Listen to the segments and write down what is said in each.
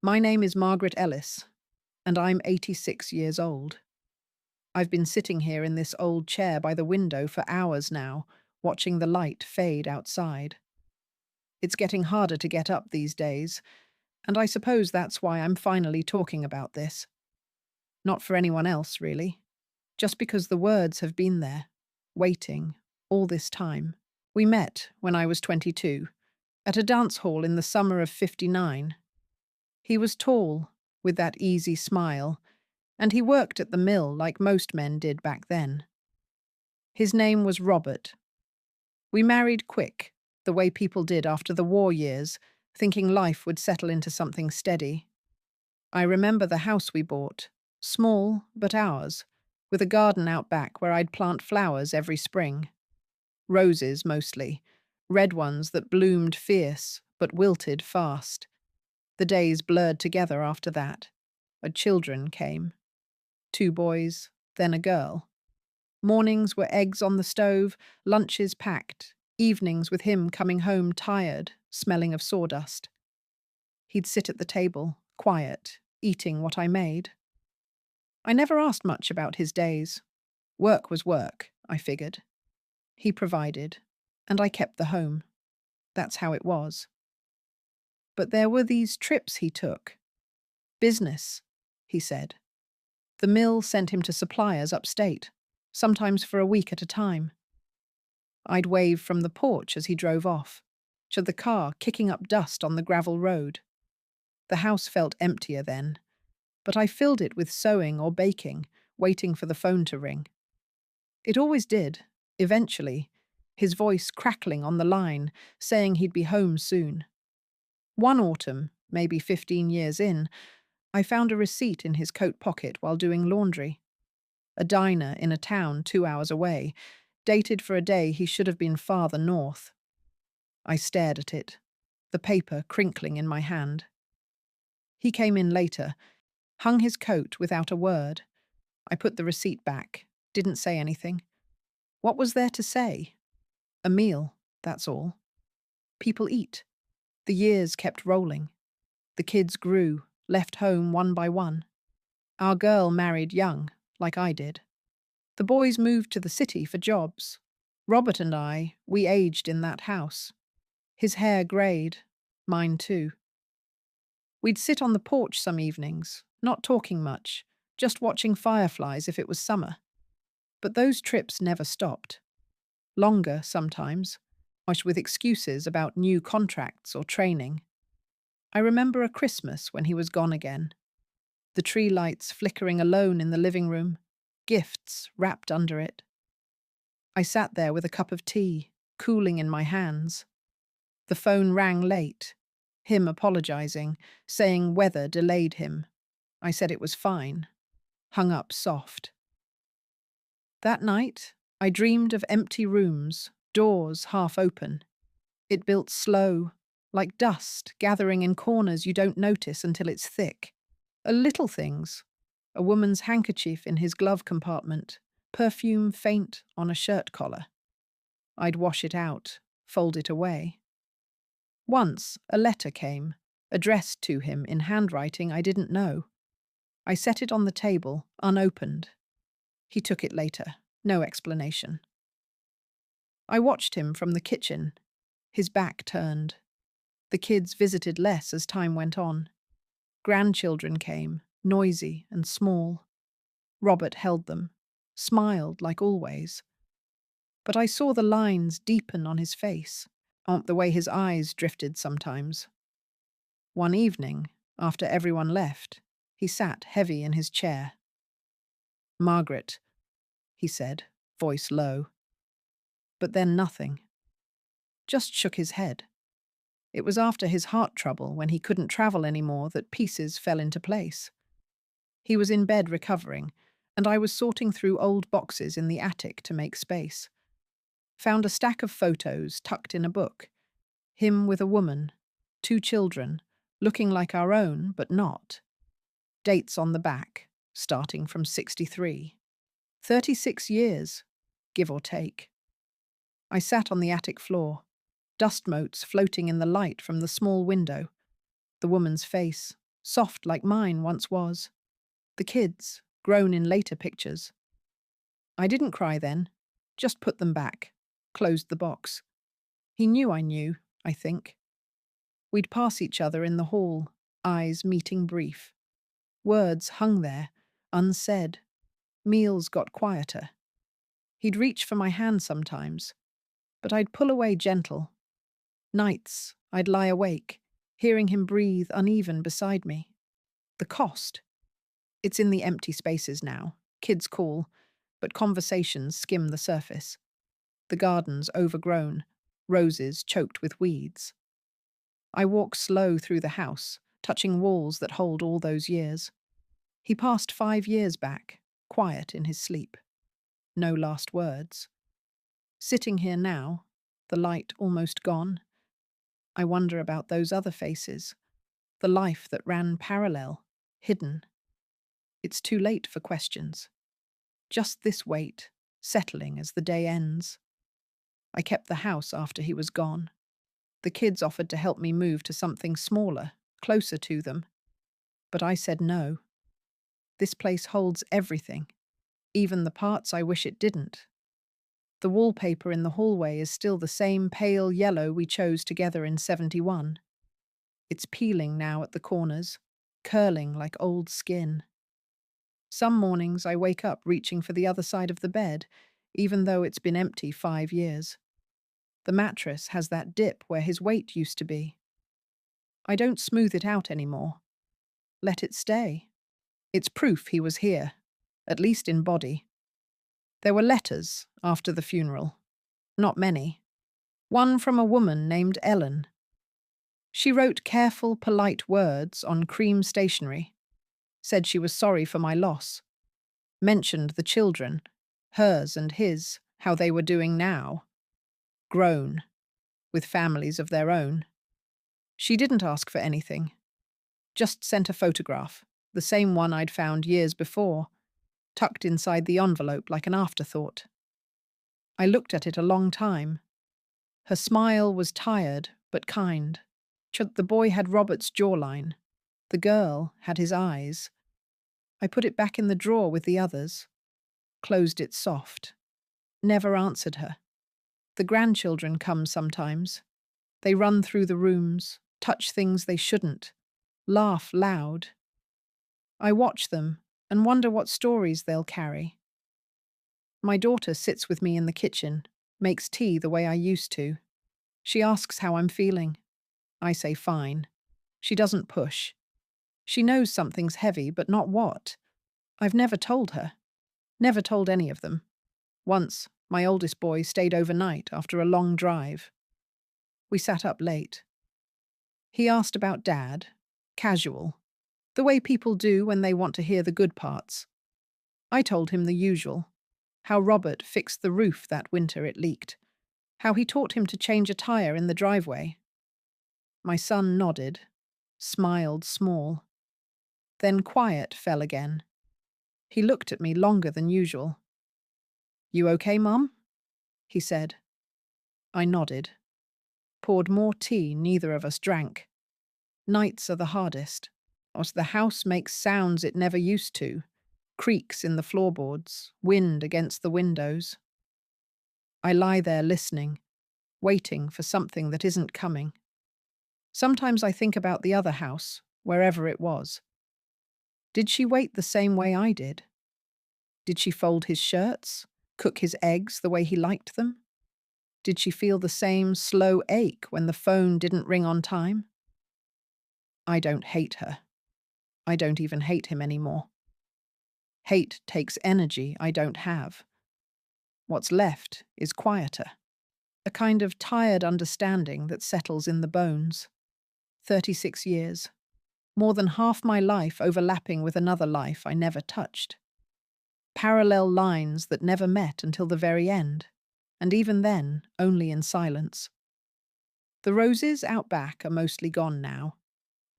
My name is Margaret Ellis, and I'm 86 years old. I've been sitting here in this old chair by the window for hours now, watching the light fade outside. It's getting harder to get up these days, and I suppose that's why I'm finally talking about this. Not for anyone else, really. Just because the words have been there, waiting, all this time. We met when I was 22, at a dance hall in the summer of '59. He was tall, with that easy smile, and he worked at the mill like most men did back then. His name was Robert. We married quick, the way people did after the war years, thinking life would settle into something steady. I remember the house we bought, small but ours, with a garden out back where I'd plant flowers every spring. Roses mostly, red ones that bloomed fierce but wilted fast. The days blurred together after that. Children came. 2 boys, then a girl. Mornings were eggs on the stove, lunches packed, evenings with him coming home tired, smelling of sawdust. He'd sit at the table, quiet, eating what I made. I never asked much about his days. Work was work, I figured. He provided, and I kept the home. That's how it was. But there were these trips he took. Business, he said. The mill sent him to suppliers upstate, sometimes for a week at a time. I'd wave from the porch as he drove off, to the car kicking up dust on the gravel road. The house felt emptier then, but I filled it with sewing or baking, waiting for the phone to ring. It always did, eventually, his voice crackling on the line, saying he'd be home soon. One autumn, maybe 15 years in, I found a receipt in his coat pocket while doing laundry. A diner in a town 2 hours away, dated for a day he should have been farther north. I stared at it, the paper crinkling in my hand. He came in later, hung his coat without a word. I put the receipt back, didn't say anything. What was there to say? A meal, that's all. People eat. The years kept rolling. The kids grew, left home one by one. Our girl married young, like I did. The boys moved to the city for jobs. Robert and I, we aged in that house. His hair greyed, mine too. We'd sit on the porch some evenings, not talking much, just watching fireflies if it was summer. But those trips never stopped. Longer sometimes, much with excuses about new contracts or training. I remember a Christmas when he was gone again. The tree lights flickering alone in the living room, gifts wrapped under it. I sat there with a cup of tea, cooling in my hands. The phone rang late, him apologizing, saying weather delayed him. I said it was fine, hung up soft. That night, I dreamed of empty rooms, doors half open. It built slow, like dust gathering in corners you don't notice until it's thick. Little things. A woman's handkerchief in his glove compartment, perfume faint on a shirt collar. I'd wash it out, fold it away. Once, a letter came, addressed to him in handwriting I didn't know. I set it on the table, unopened. He took it later, no explanation. I watched him from the kitchen, his back turned. The kids visited less as time went on. Grandchildren came, noisy and small. Robert held them, smiled like always. But I saw the lines deepen on his face, the way his eyes drifted sometimes. One evening, after everyone left, he sat heavy in his chair. "Margaret," he said, voice low. But then nothing. Just shook his head. It was after his heart trouble, when he couldn't travel anymore, that pieces fell into place. He was in bed recovering, and I was sorting through old boxes in the attic to make space. Found a stack of photos tucked in a book. Him with a woman, 2 children, looking like our own, but not. Dates on the back, starting from '63. 36 years, give or take. I sat on the attic floor, dust motes floating in the light from the small window. The woman's face, soft like mine once was. The kids, grown in later pictures. I didn't cry then, just put them back, closed the box. He knew I knew, I think. We'd pass each other in the hall, eyes meeting brief. Words hung there, unsaid. Meals got quieter. He'd reach for my hand sometimes, but I'd pull away gentle. Nights, I'd lie awake, hearing him breathe uneven beside me. The cost? It's in the empty spaces now. Kids call, but conversations skim the surface. The garden's overgrown, roses choked with weeds. I walk slow through the house, touching walls that hold all those years. He passed 5 years back, quiet in his sleep. No last words. Sitting here now, the light almost gone, I wonder about those other faces, the life that ran parallel, hidden. It's too late for questions. Just this wait, settling as the day ends. I kept the house after he was gone. The kids offered to help me move to something smaller, closer to them. But I said no. This place holds everything, even the parts I wish it didn't. The wallpaper in the hallway is still the same pale yellow we chose together in 71. It's peeling now at the corners, curling like old skin. Some mornings I wake up reaching for the other side of the bed, even though it's been empty 5 years. The mattress has that dip where his weight used to be. I don't smooth it out anymore. Let it stay. It's proof he was here, at least in body. There were letters after the funeral. Not many. One from a woman named Ellen. She wrote careful, polite words on cream stationery. Said she was sorry for my loss. Mentioned the children, hers and his, how they were doing now. Grown, with families of their own. She didn't ask for anything. Just sent a photograph, the same one I'd found years before, tucked inside the envelope like an afterthought. I looked at it a long time. Her smile was tired but kind. The boy had Robert's jawline. The girl had his eyes. I put it back in the drawer with the others, closed it soft. Never answered her. The grandchildren come sometimes. They run through the rooms, touch things they shouldn't, laugh loud. I watch them and wonder what stories they'll carry. My daughter sits with me in the kitchen, makes tea the way I used to. She asks how I'm feeling. I say fine. She doesn't push. She knows something's heavy, but not what. I've never told her. Never told any of them. Once, my oldest boy stayed overnight after a long drive. We sat up late. He asked about Dad, casual, the way people do when they want to hear the good parts. I told him the usual, how Robert fixed the roof that winter it leaked, how he taught him to change a tire in the driveway. My son nodded, smiled small. Then quiet fell again. He looked at me longer than usual. "You okay, Mum?" he said. I nodded. Poured more tea neither of us drank. Nights are the hardest. The house makes sounds it never used to, creaks in the floorboards, wind against the windows. I lie there listening, waiting for something that isn't coming. Sometimes I think about the other house, wherever it was. Did she wait the same way I did? Did she fold his shirts, cook his eggs the way he liked them? Did she feel the same slow ache when the phone didn't ring on time? I don't hate her. I don't even hate him anymore. Hate takes energy I don't have. What's left is quieter. A kind of tired understanding that settles in the bones. 36 years. More than half my life overlapping with another life I never touched. Parallel lines that never met until the very end, and even then, only in silence. The roses out back are mostly gone now.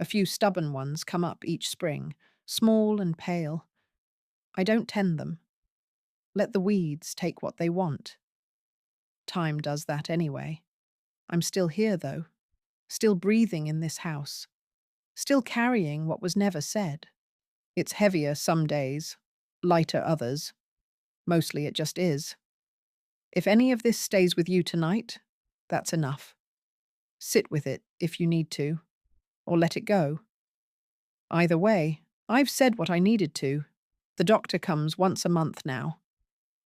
A few stubborn ones come up each spring, small and pale. I don't tend them. Let the weeds take what they want. Time does that anyway. I'm still here, though. Still breathing in this house. still carrying what was never said. It's heavier some days, lighter others. Mostly it just is. If any of this stays with you tonight, that's enough. Sit with it if you need to, or let it go. Either way, I've said what I needed to. The doctor comes once a month now.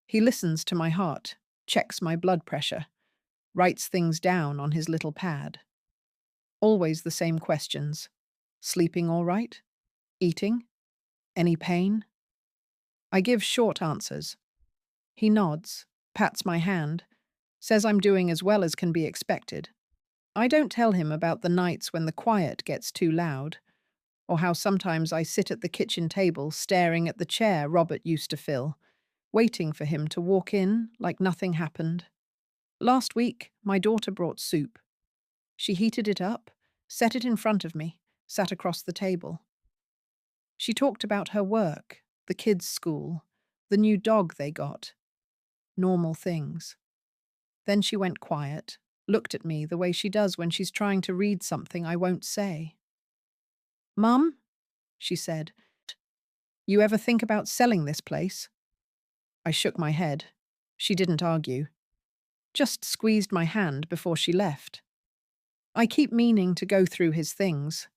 He listens to my heart, checks my blood pressure, writes things down on his little pad. Always the same questions. Sleeping all right? Eating? Any pain? I give short answers. He nods, pats my hand, says I'm doing as well as can be expected. I don't tell him about the nights when the quiet gets too loud, or how sometimes I sit at the kitchen table staring at the chair Robert used to fill, waiting for him to walk in like nothing happened. Last week, my daughter brought soup. She heated it up, set it in front of me, sat across the table. She talked about her work, the kids' school, the new dog they got. Normal things. Then she went quiet, looked at me the way she does when she's trying to read something I won't say. "Mum," she said, "you ever think about selling this place?" I shook my head. She didn't argue. Just squeezed my hand before she left. I keep meaning to go through his things.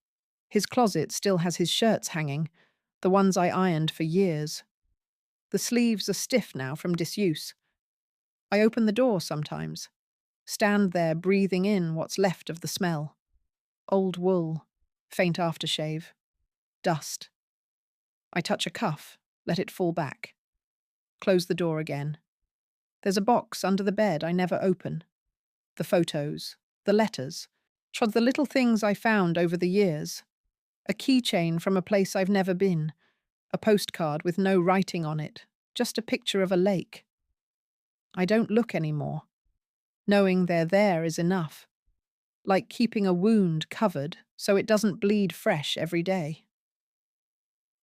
His closet still has his shirts hanging, the ones I ironed for years. The sleeves are stiff now from disuse. I open the door sometimes, stand there breathing in what's left of the smell. Old wool, faint aftershave, dust. I touch a cuff, let it fall back. Close the door again. There's a box under the bed I never open. The photos, the letters, the little things I found over the years. A keychain from a place I've never been. A postcard with no writing on it, just a picture of a lake. I don't look anymore. Knowing they're there is enough. Like keeping a wound covered so it doesn't bleed fresh every day.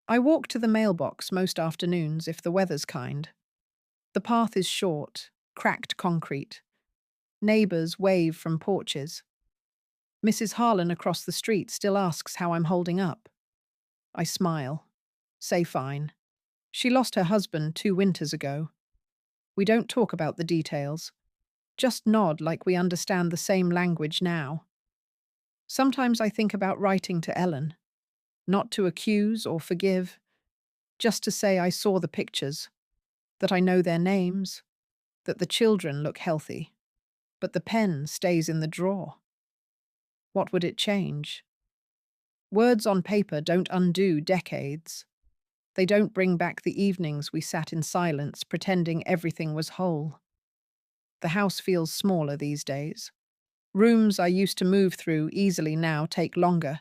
I walk to the mailbox most afternoons if the weather's kind. The path is short, cracked concrete. Neighbours wave from porches. Mrs. Harlan across the street still asks how I'm holding up. I smile. Say fine. She lost her husband 2 winters ago. We don't talk about the details. Just nod like we understand the same language now. Sometimes I think about writing to Ellen. Not to accuse or forgive. Just to say I saw the pictures. That I know their names. That the children look healthy. But the pen stays in the drawer. What would it change? Words on paper don't undo decades. They don't bring back the evenings we sat in silence pretending everything was whole. The house feels smaller these days. Rooms I used to move through easily now take longer.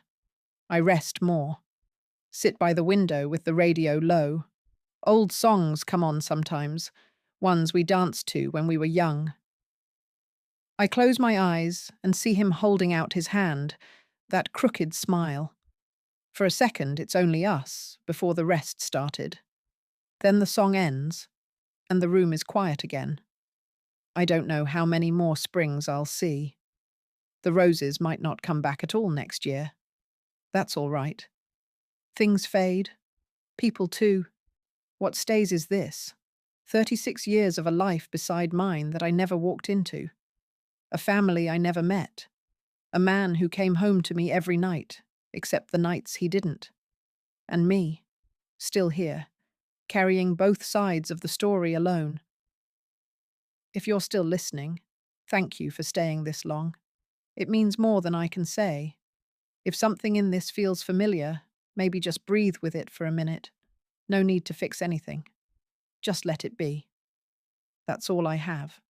I rest more. Sit by the window with the radio low. Old songs come on sometimes, ones we danced to when we were young. I close my eyes and see him holding out his hand, that crooked smile. For a second, it's only us, before the rest started. Then the song ends, and the room is quiet again. I don't know how many more springs I'll see. The roses might not come back at all next year. That's all right. Things fade. People too. What stays is this. 36 years of a life beside mine that I never walked into. A family I never met. A man who came home to me every night, except the nights he didn't. And me, still here, carrying both sides of the story alone. If you're still listening, thank you for staying this long. It means more than I can say. If something in this feels familiar, maybe just breathe with it for a minute. No need to fix anything. Just let it be. That's all I have.